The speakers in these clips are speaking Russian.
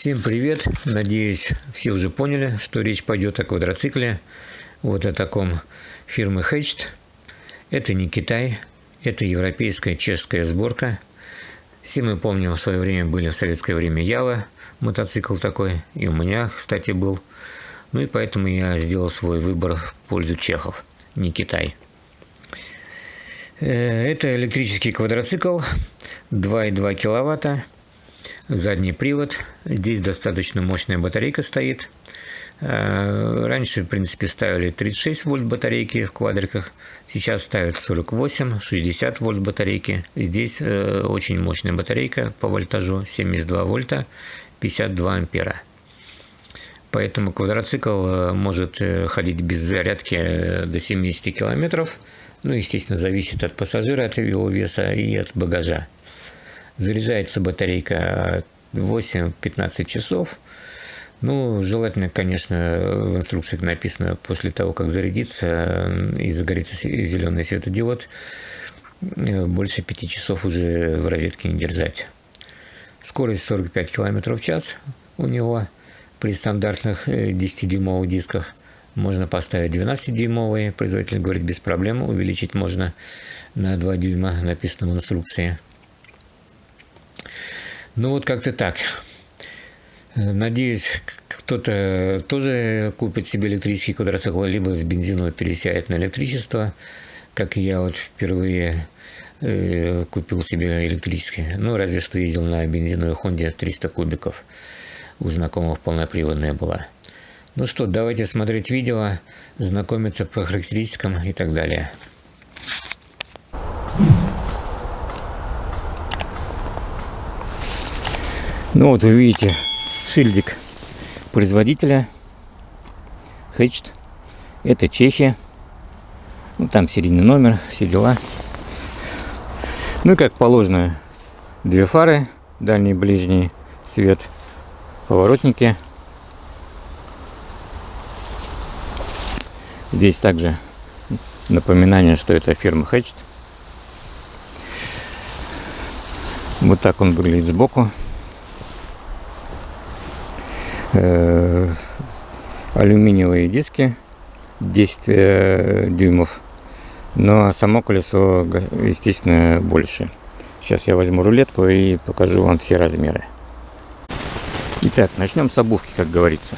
Всем привет! Надеюсь, все уже поняли, что речь пойдет о квадроцикле, вот о таком фирмы Hatched. Это не Китай, это европейская чешская сборка. Все мы помним, в свое время были в советское время Ява, мотоцикл такой, и у меня, кстати, был. Ну и поэтому я сделал свой выбор в пользу чехов, не Китай. Это электрический квадроцикл, 2,2 киловатта. Задний привод. Здесь достаточно мощная батарейка стоит. Раньше, в принципе, ставили 36 вольт батарейки в квадриках. Сейчас ставят 48, 60 вольт батарейки. Здесь очень мощная батарейка по вольтажу. 72 вольта, 52 ампера. Поэтому квадроцикл может ходить без зарядки до 70 километров. Ну, естественно, зависит от пассажира, от его веса и от багажа. Заряжается батарейка 8-15 часов. Ну, желательно, конечно, в инструкции написано, после того, как зарядится и загорится зеленый светодиод, больше 5 часов уже в розетке не держать. Скорость 45 км в час у него при стандартных 10-дюймовых дисках. Можно поставить 12-дюймовые, производитель говорит, без проблем, увеличить можно на 2 дюйма, написано в инструкции. Ну вот как-то так. Надеюсь, кто-то тоже купит себе электрический квадроцикл, либо с бензинового пересядет на электричество, как и я вот впервые купил себе электрический. Ну, разве что ездил на бензиновой Хонде 300 кубиков. У знакомых полноприводная была. Ну что, давайте смотреть видео, знакомиться по характеристикам и так далее. Ну вот вы видите шильдик производителя Hatched. Это Чехия. Ну, там серийный номер, все дела. Ну и как положено, две фары, дальний и ближний свет, поворотники. Здесь также напоминание, что это фирма Hatched. Вот так он выглядит сбоку. Алюминиевые диски 10 дюймов, но само колесо, естественно, больше. Сейчас я возьму рулетку и покажу вам все размеры. Итак, начнем с обувки, как говорится.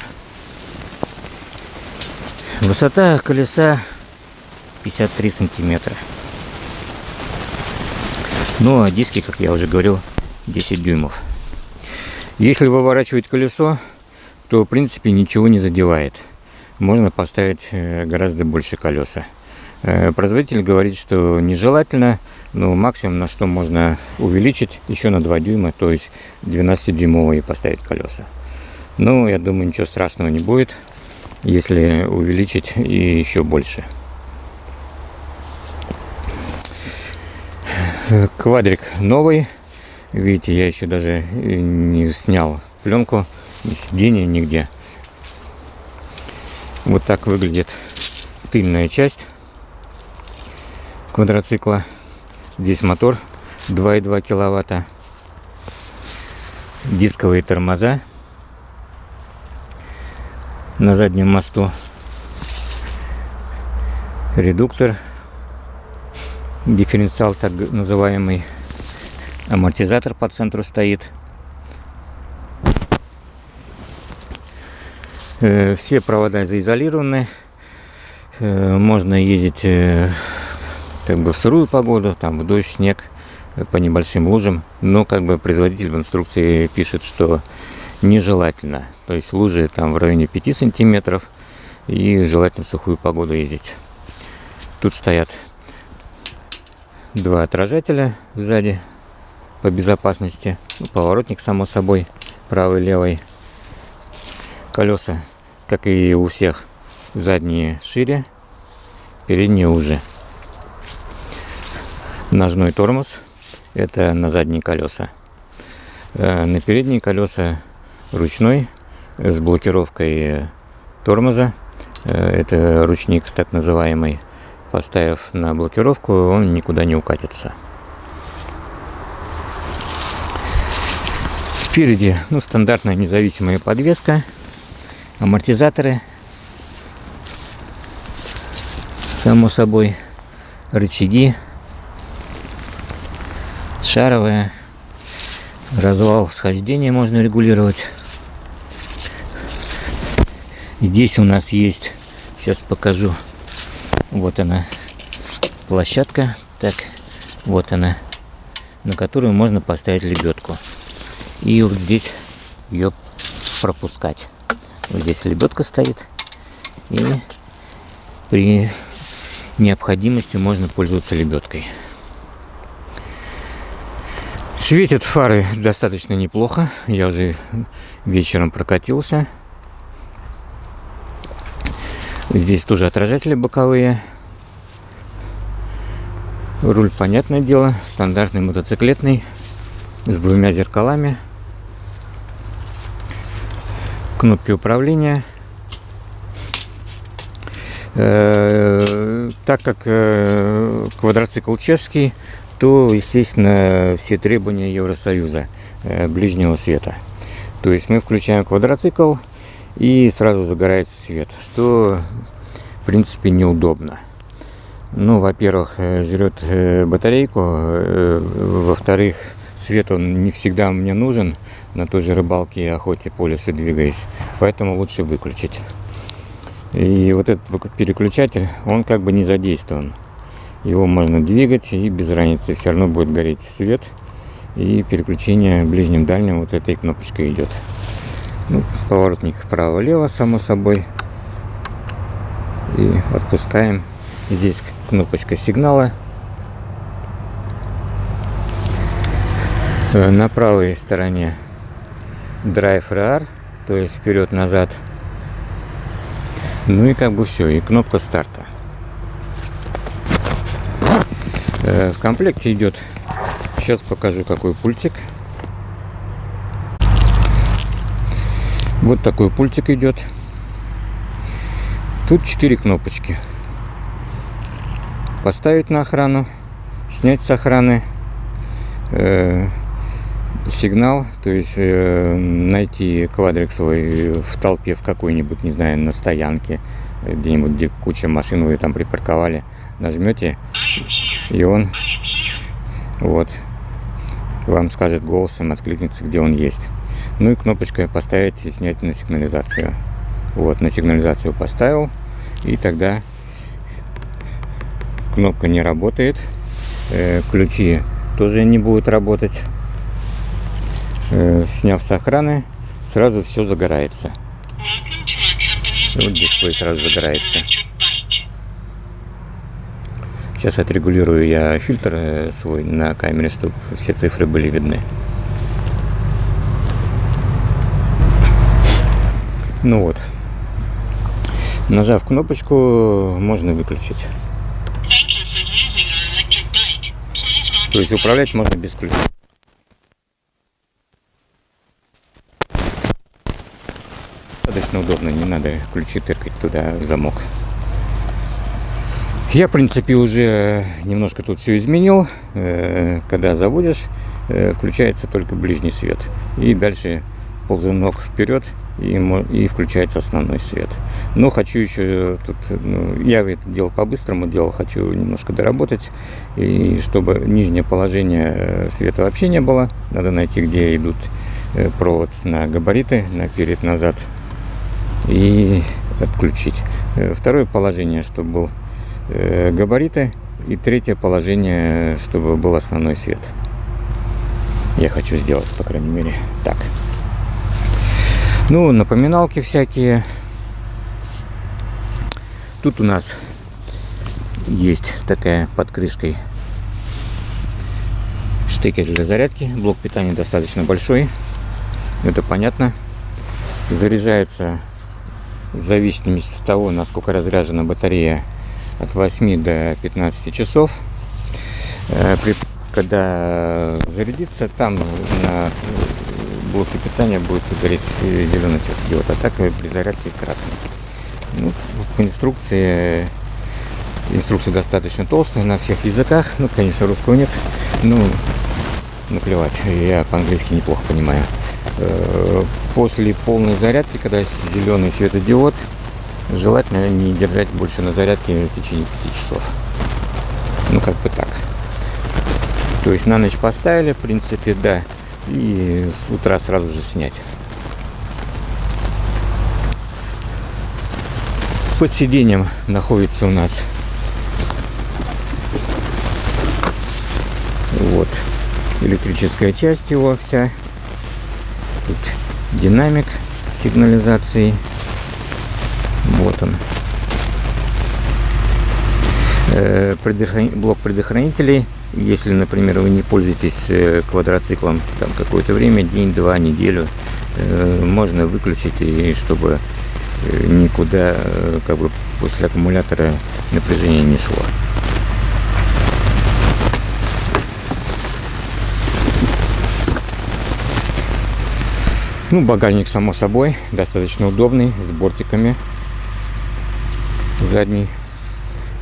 Высота колеса 53 сантиметра. Ну а диски, как я уже говорил, 10 дюймов. Если выворачивать колесо, то в принципе ничего не задевает. Можно поставить гораздо больше колеса. Производитель говорит, что нежелательно, но максимум, на что можно увеличить, еще на 2 дюйма, то есть 12-дюймовые поставить колеса. Но я думаю, ничего страшного не будет, если увеличить и еще больше. Квадрик новый. Видите, я еще даже не снял пленку, ни сиденья, нигде. Вот так выглядит тыльная часть квадроцикла. Здесь мотор 2,2 киловатта. Дисковые тормоза на заднем мосту. Редуктор, дифференциал так называемый. Амортизатор по центру стоит. Все провода заизолированы. Можно ездить как бы в сырую погоду, там в дождь, снег, по небольшим лужам. Но как бы производитель в инструкции пишет, что нежелательно. То есть лужи там в районе 5 сантиметров. И желательно в сухую погоду ездить. Тут стоят два отражателя сзади по безопасности. Ну, поворотник, само собой, правый, левый. Колеса, как и у всех, задние шире, передние уже. Ножной тормоз, это на задние колеса. На передние колеса ручной, с блокировкой тормоза. Это ручник так называемый. Поставив на блокировку, он никуда не укатится. Спереди, ну, стандартная независимая подвеска, амортизаторы, само собой, рычаги, шаровая, развал схождения можно регулировать. Здесь у нас есть, сейчас покажу, вот она площадка, так, вот она, на которую можно поставить лебедку. И вот здесь ее пропускать. Вот здесь лебедка стоит, и при необходимости можно пользоваться лебедкой. Светят фары достаточно неплохо. Я уже вечером прокатился. Здесь тоже отражатели боковые. Руль, понятное дело, стандартный мотоциклетный, с двумя зеркалами. Кнопки управления. Так как квадроцикл чешский, то, естественно, все требования Евросоюза ближнего света. То есть мы включаем квадроцикл, и сразу загорается свет, что, в принципе, неудобно. Ну, во-первых, жрет батарейку, во-вторых, свет он не всегда мне нужен, на той же рыбалке и охоте по лесу двигаясь, поэтому лучше выключить. И вот этот переключатель, он как бы не задействован. Его можно двигать, и без разницы все равно будет гореть свет. И переключение ближним-дальним вот этой кнопочкой идет. Ну, поворотник вправо-лево, само собой. И отпускаем. Здесь кнопочка сигнала. На правой стороне Drive Rear, то есть вперед-назад. Ну и как бы все, и кнопка старта. В комплекте идет, сейчас покажу, какой пультик. Вот такой пультик идет. Тут 4 кнопочки. Поставить на охрану, снять с охраны, сигнал, то есть найти квадрик свой в толпе в какой-нибудь, не знаю, на стоянке, где-нибудь, где куча машин вы там припарковали, нажмете, и он вот вам скажет голосом, откликнется, где он есть. Ну и кнопочкой поставить и снять на сигнализацию. Вот, на сигнализацию поставил, и тогда кнопка не работает, ключи тоже не будут работать. Сняв с охраны, сразу все загорается. Вот дисплей сразу загорается. Сейчас отрегулирую я фильтр свой на камере, чтобы все цифры были видны. Ну вот. Нажав кнопочку, можно выключить. То есть управлять можно без ключа. Достаточно удобно, не надо ключи тыркать туда в замок. Я, в принципе, уже немножко тут все изменил. Когда заводишь, включается только ближний свет. И дальше ползунок вперед, и включается основной свет. Но хочу еще тут, я это делал по-быстрому, хочу немножко доработать. И чтобы нижнее положение света вообще не было, надо найти, где идут провод на габариты, наперед-назад, и отключить. Второе положение, чтобы был габариты, и третье положение, чтобы был основной свет. Я хочу сделать, по крайней мере, так. Ну, напоминалки всякие. Тут у нас есть такая под крышкой штекер для зарядки. Блок питания достаточно большой, это понятно. Заряжается в зависимости от того, насколько разряжена батарея, от 8 до 15 часов. Когда зарядится, там на блоке питания будет гореть зеленый свет диод, а так при зарядке красный. Ну, по инструкция достаточно толстая на всех языках. Ну, конечно, русского нет. Ну, наплевать, я по-английски неплохо понимаю. После полной зарядки, когда зеленый светодиод, желательно не держать больше на зарядке в течение 5 часов. Ну, как бы так. То есть на ночь поставили, в принципе, да, и с утра сразу же снять. Под сиденьем находится у нас вот электрическая часть его вся. Тут динамик сигнализации. Вот он. Блок предохранителей. Если, например, вы не пользуетесь квадроциклом там какое-то время, день, два, неделю, можно выключить, и чтобы никуда как бы после аккумулятора напряжение не шло. Ну, багажник, само собой, достаточно удобный, с бортиками. Задний,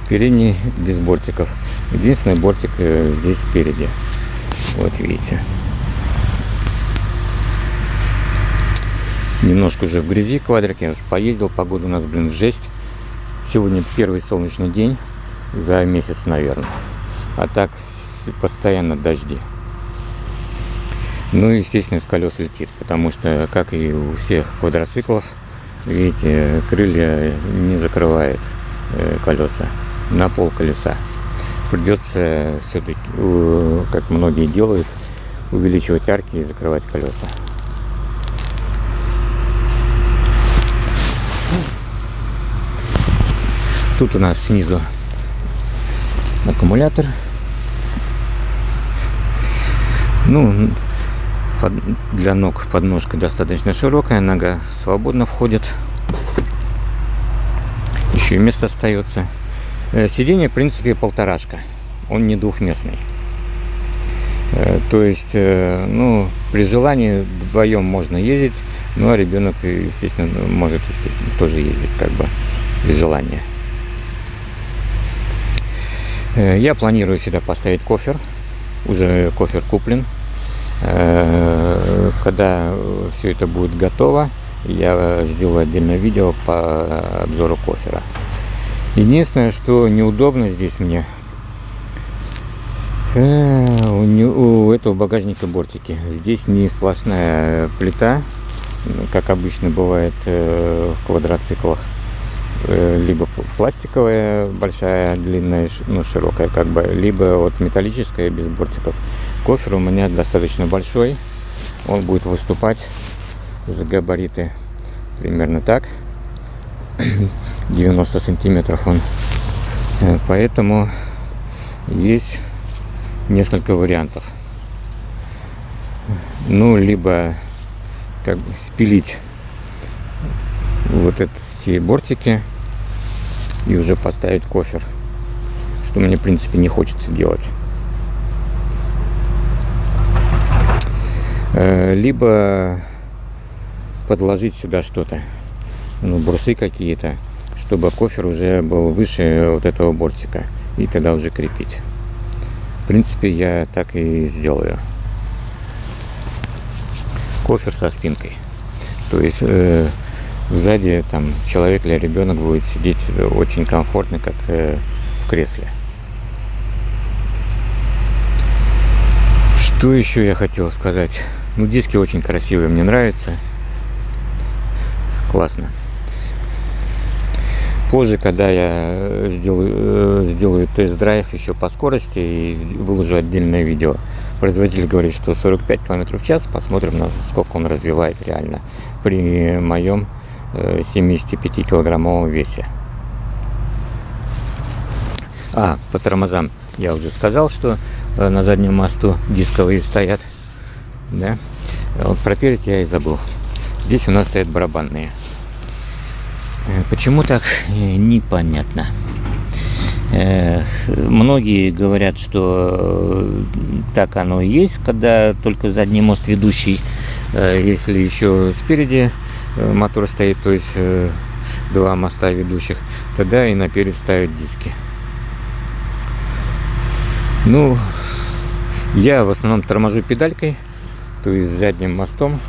передний без бортиков. Единственный бортик здесь спереди. Вот видите. Немножко уже в грязи квадрик. Я уже поездил. Погода у нас, блин, жесть. Сегодня первый солнечный день за месяц, наверное. А так постоянно дожди. Ну, естественно, с колес летит, потому что, как и у всех квадроциклов, видите, крылья не закрывают колеса на пол колеса. Придется все-таки, как многие делают, увеличивать арки и закрывать колеса. Тут у нас снизу аккумулятор. Ну, для ног подножка достаточно широкая, нога свободно входит. Еще и место остается. Сиденье, в принципе, полторашка. Он не двухместный. То есть, ну, при желании вдвоем можно ездить, ну, а ребенок, естественно, может, естественно, тоже ездить, как бы, при желании. Я планирую сюда поставить кофер. Уже кофер куплен. Когда все это будет готово, я сделаю отдельное видео по обзору кофера. Единственное, что неудобно здесь мне, у этого багажника бортики. Здесь не сплошная плита, как обычно бывает в квадроциклах, либо пластиковая большая, длинная, ну, широкая, как бы, либо вот металлическая без бортиков. Кофер у меня достаточно большой, он будет выступать за габариты примерно так, 90 сантиметров он, поэтому есть несколько вариантов. Ну, либо как бы спилить вот эти бортики и уже поставить кофер, что мне, в принципе, не хочется делать. Либо подложить сюда что-то, ну, брусы какие-то, чтобы кофер уже был выше вот этого бортика, и тогда уже крепить. В принципе, я так и сделаю. Кофер со спинкой. То есть сзади там человек или ребенок будет сидеть очень комфортно, как в кресле. Что еще я хотел сказать? Ну, диски очень красивые, мне нравятся. Классно. Позже, когда я сделаю тест-драйв еще по скорости и выложу отдельное видео. Производитель говорит, что 45 км в час. Посмотрим, сколько он развивает реально при моем 75-килограммовом весе. По тормозам я уже сказал, что на заднем мосту дисковые стоят. Да? Вот про перед я и забыл. Здесь у нас стоят барабанные. Почему так, непонятно. Многие говорят, что так оно и есть, когда только задний мост ведущий. Если еще спереди мотор стоит, то есть два моста ведущих, тогда и наперед ставят диски. Ну, я в основном торможу педалькой, то есть задним мостом.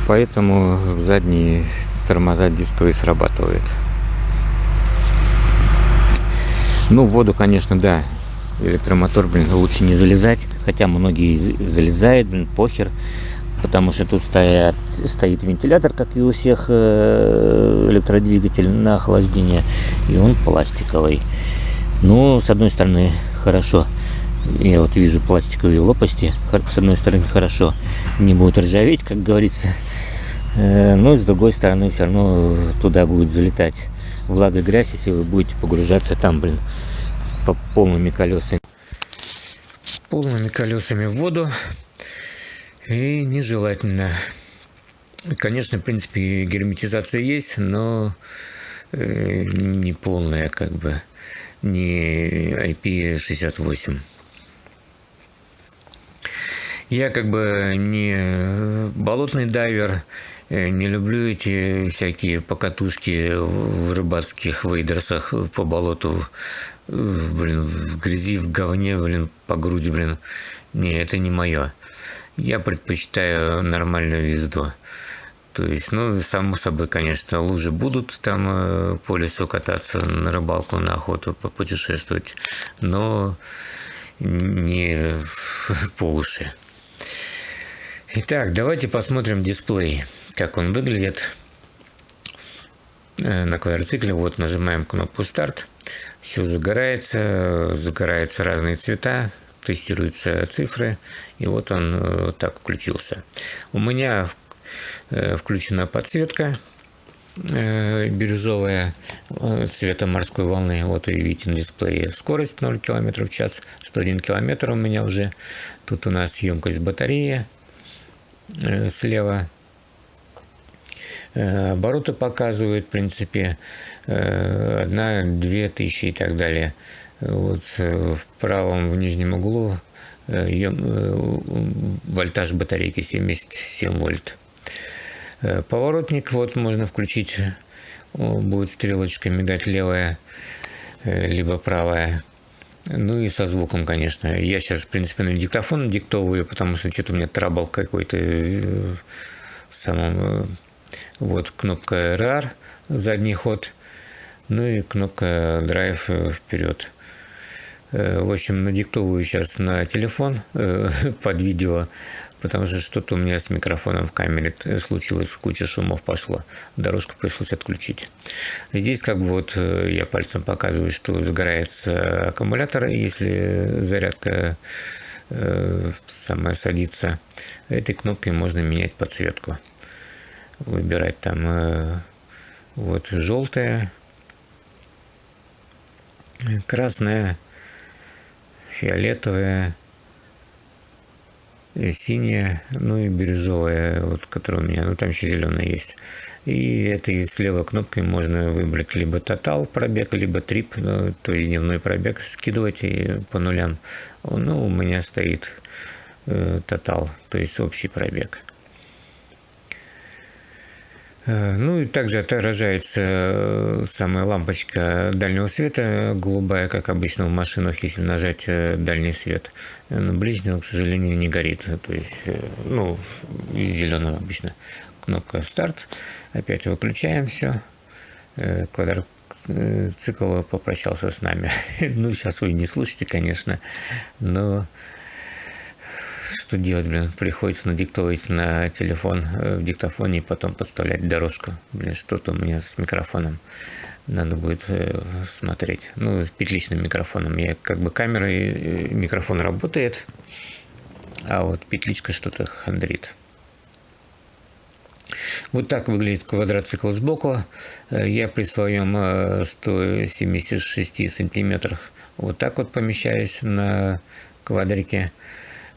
поэтому задние тормоза дисковые срабатывают. Ну, в воду, конечно, да, электромотор, лучше не залезать, хотя многие залезают, похер, потому что тут стоит вентилятор, как и у всех электродвигателей на охлаждение, и он пластиковый. Но, с одной стороны, хорошо. Я вот вижу пластиковые лопасти, с одной стороны, хорошо, не будут ржаветь, как говорится, но с другой стороны, все равно туда будет залетать влага, грязь, если вы будете погружаться там, по полными колесами в воду, и нежелательно. Конечно, в принципе, герметизация есть, но не полная, как бы, не IP68. Я как бы не болотный дайвер, не люблю эти всякие покатушки в рыбацких вейдерсах по болоту, в грязи, в говне, по грудь, Не, это не мое. Я предпочитаю нормальную езду. То есть, ну, само собой, конечно, лужи будут там по лесу кататься, на рыбалку, на охоту попутешествовать, но не по уши. Итак, давайте посмотрим дисплей, как он выглядит на квадроцикле. Вот нажимаем кнопку старт, все загорается разные цвета, тестируются цифры, и вот он так включился. У меня включена подсветка бирюзовая цвета морской волны. Вот вы видите на дисплее скорость 0 км в час, 101 км у меня уже. Тут у нас емкость батареи слева. Обороты показывают, в принципе, 1-2 тысячи и так далее. Вот в правом в нижнем углу вольтаж батарейки 77 вольт. Поворотник вот можно включить, будет стрелочка мигать левая, либо правая. Ну и со звуком, конечно. Я сейчас, в принципе, на диктофон диктовываю, потому что что-то у меня трабл какой-то в самом. Вот кнопка RR, задний ход, ну и кнопка Drive вперед. В общем, надиктовываю сейчас на телефон под видео, потому что что-то у меня с микрофоном в камере случилось, куча шумов пошло, дорожку пришлось отключить. Здесь как бы вот я пальцем показываю, что загорается аккумулятор, если зарядка самая садится. Этой кнопкой можно менять подсветку, выбирать там вот желтая, красная, фиолетовая, синяя, ну и бирюзовая, вот, которая у меня, ну там еще зеленая есть. И этой слева кнопкой можно выбрать либо тотал пробег, либо трип, ну, то есть дневной пробег, скидывать и по нулям. Ну, у меня стоит тотал, то есть общий пробег. Ну и также отображается самая лампочка дальнего света, голубая, как обычно в машинах, если нажать дальний свет. Но ближнего, к сожалению, не горит. То есть, ну, зеленого обычно. Кнопка старт. Опять выключаем все. Квадроцикл попрощался с нами. Ну, сейчас вы не слышите, конечно, но... Что делать, приходится надиктовывать на телефон в диктофоне и потом подставлять дорожку. Что-то у меня с микрофоном. Надо будет смотреть. Ну, с петличным микрофоном. Я как бы камерой, микрофон работает, а вот петличка что-то хандрит. Вот так выглядит квадроцикл сбоку. Я при своем 176 сантиметрах вот так вот помещаюсь на квадрике.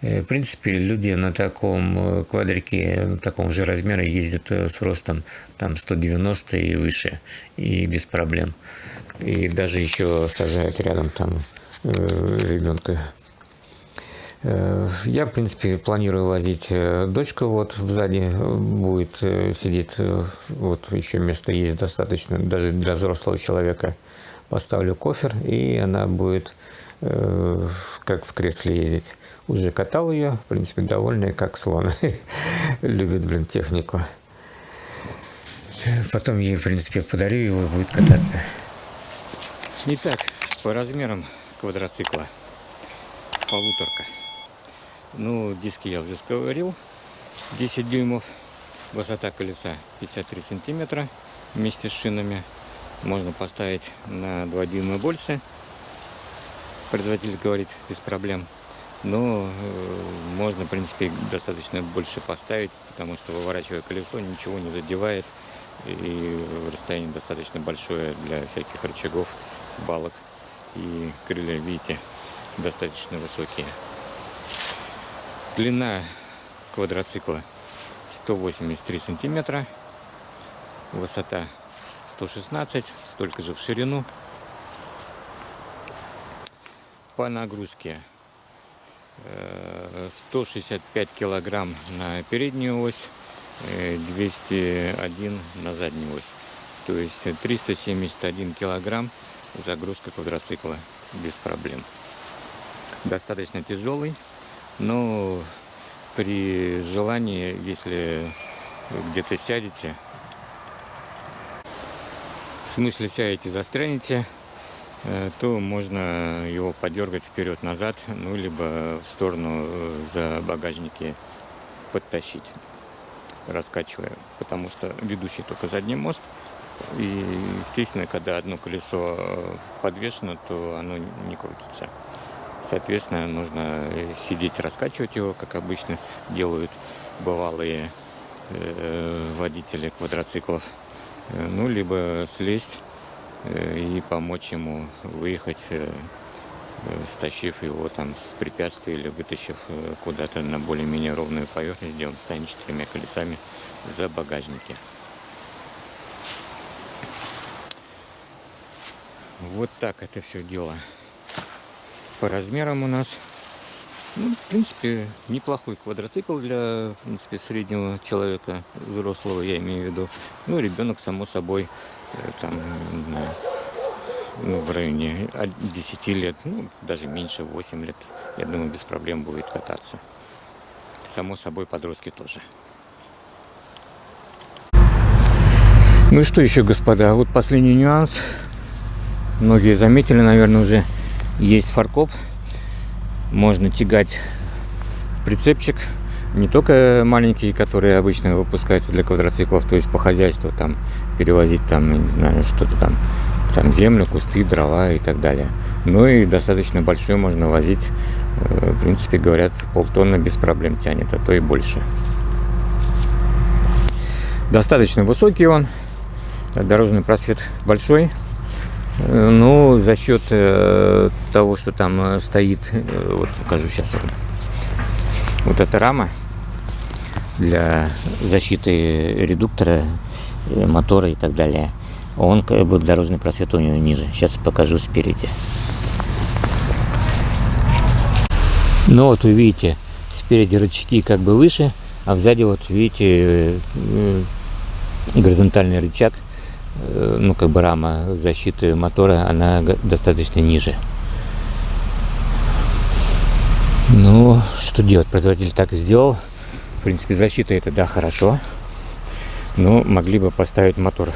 В принципе, люди на таком квадрике, на таком же размере ездят с ростом там 190 и выше, и без проблем. И даже еще сажают рядом там ребенка. Я, в принципе, планирую возить дочку, вот сзади будет сидеть, вот еще места есть достаточно, даже для взрослого человека. Поставлю кофер, и она будет как в кресле ездить. Уже катал ее, в принципе, довольная, как слон. Любит, технику. Потом ей, в принципе, подарю его и будет кататься. Итак, по размерам квадроцикла полуторка. Ну, диски я уже говорил, 10 дюймов. Высота колеса 53 сантиметра вместе с шинами. Можно поставить на 2 дюйма больше. Производитель говорит, без проблем. Но можно, в принципе, достаточно больше поставить, потому что, выворачивая колесо, ничего не задевает. И расстояние достаточно большое для всяких рычагов, балок. И крылья, видите, достаточно высокие. Длина квадроцикла 183 сантиметра. Высота 116, столько же в ширину. По нагрузке 165 килограмм на переднюю ось, 201 на заднюю ось. То есть 371 килограмм загрузка квадроцикла без проблем. Достаточно тяжелый, но при желании, если где-то сядете, в смысле сядете, застрянете, то можно его подергать вперед-назад, ну, либо в сторону за багажники подтащить, раскачивая, потому что ведущий только задний мост, и, естественно, когда одно колесо подвешено, то оно не крутится. Соответственно, нужно сидеть, раскачивать его, как обычно делают бывалые водители квадроциклов, ну, либо слезть и помочь ему выехать, стащив его там с препятствия или вытащив куда-то на более-менее ровную поверхность, где он станет 4 колесами за багажники. Вот так это все дело по размерам у нас. Ну, в принципе, неплохой квадроцикл для, в принципе, среднего человека, взрослого, я имею в виду. Ну, ребенок, само собой, там, не знаю, ну, в районе 10 лет, ну, даже меньше, 8 лет, я думаю, без проблем будет кататься. Само собой, подростки тоже. Ну и что еще, господа, вот последний нюанс. Многие заметили, наверное, уже есть фаркоп. Можно тягать прицепчик, не только маленькие, которые обычно выпускаются для квадроциклов, то есть по хозяйству там перевозить там, не знаю, что-то там землю, кусты, дрова и так далее. Ну и достаточно большой можно возить, в принципе, говорят, полтонны без проблем тянет, а то и больше. Достаточно высокий он, дорожный просвет большой. Ну, за счет того, что там стоит, вот покажу сейчас вам, вот эта рама для защиты редуктора, мотора и так далее, он, как бы, дорожный просвет у него ниже. Сейчас покажу спереди. Ну вот вы видите, спереди рычаги как бы выше, а сзади вот видите горизонтальный рычаг. Ну, как бы рама защиты мотора, она достаточно ниже. Ну, что делать? Производитель так сделал. В принципе, защита это, да, хорошо. Но могли бы поставить мотор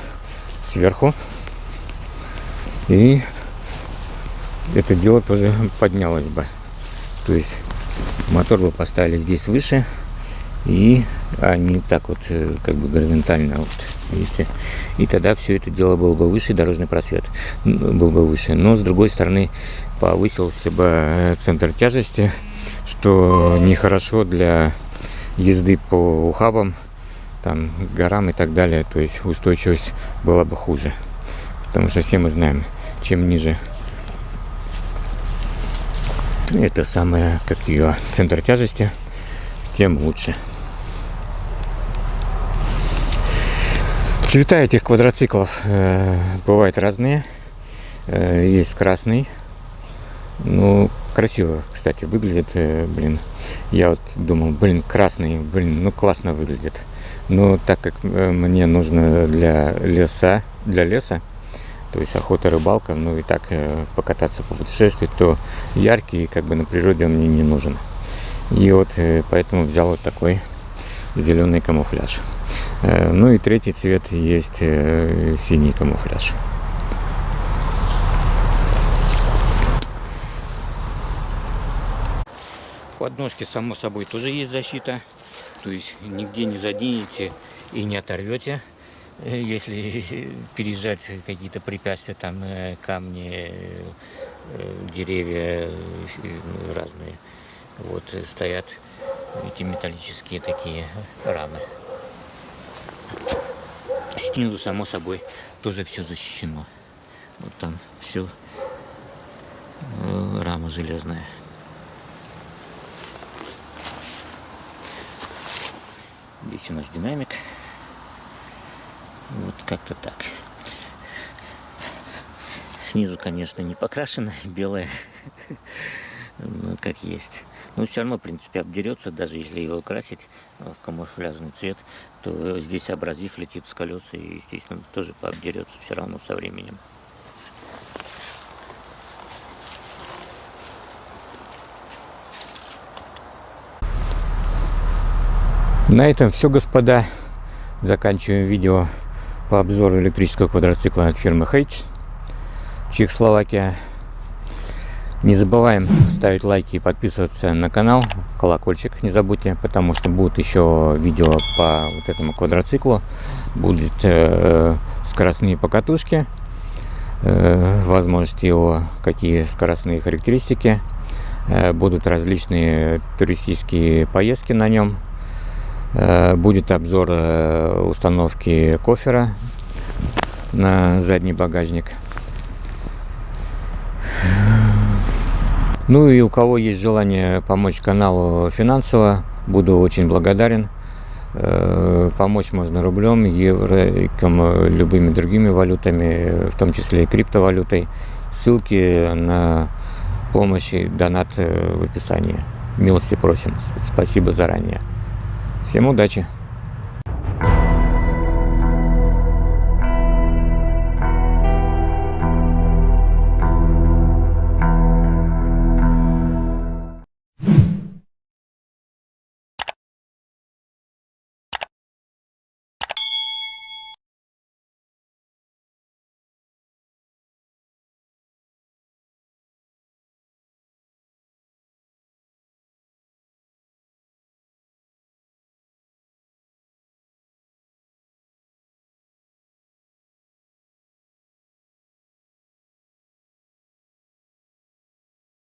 сверху. И это дело тоже поднялось бы. То есть мотор бы поставили здесь выше. И они так вот, как бы горизонтально, вот, видите. И тогда все это дело было бы выше, дорожный просвет был бы выше. Но с другой стороны повысился бы центр тяжести, что нехорошо для езды по ухабам, там, горам и так далее. То есть устойчивость была бы хуже. Потому что все мы знаем, чем ниже это самое, как ее центр тяжести, тем лучше. Цвета этих квадроциклов бывают разные. Есть красный. Ну, красиво, кстати, выглядит. Блин, я вот думал, блин, красный, блин, ну классно выглядит. Но так как мне нужно для леса, то есть охота, рыбалка, ну и так покататься, попутешествовать, то яркий, как бы, на природе он мне не нужен. И вот поэтому взял вот такой зеленый камуфляж. Ну и третий цвет есть синий камуфляж. Подножки, само собой, тоже есть защита. То есть нигде не заденете и не оторвете. Если переезжать какие-то препятствия, там камни, деревья разные, вот стоят эти металлические такие рамы. Снизу, само собой, тоже все защищено. Вот там все рама железная. Здесь у нас динамик. Вот как-то так. Снизу, конечно, не покрашено, белое, ну, как есть. Но все равно, в принципе, обдерется, даже если его красить в камуфляжный цвет, то здесь абразив летит с колес и, естественно, тоже пообдерется все равно со временем. На этом все, господа. Заканчиваем видео по обзору электрического квадроцикла от фирмы H, Чехословакия. Не забываем ставить лайки и подписываться на канал, колокольчик не забудьте, потому что будут еще видео по вот этому квадроциклу, будут скоростные покатушки, возможности его, какие скоростные характеристики, будут различные туристические поездки на нем. Будет обзор установки кофера на задний багажник. Ну и у кого есть желание помочь каналу финансово, буду очень благодарен. Помочь можно рублем, евро, любыми другими валютами, в том числе и криптовалютой. Ссылки на помощь и донат в описании. Милости просим. Спасибо заранее. Всем удачи!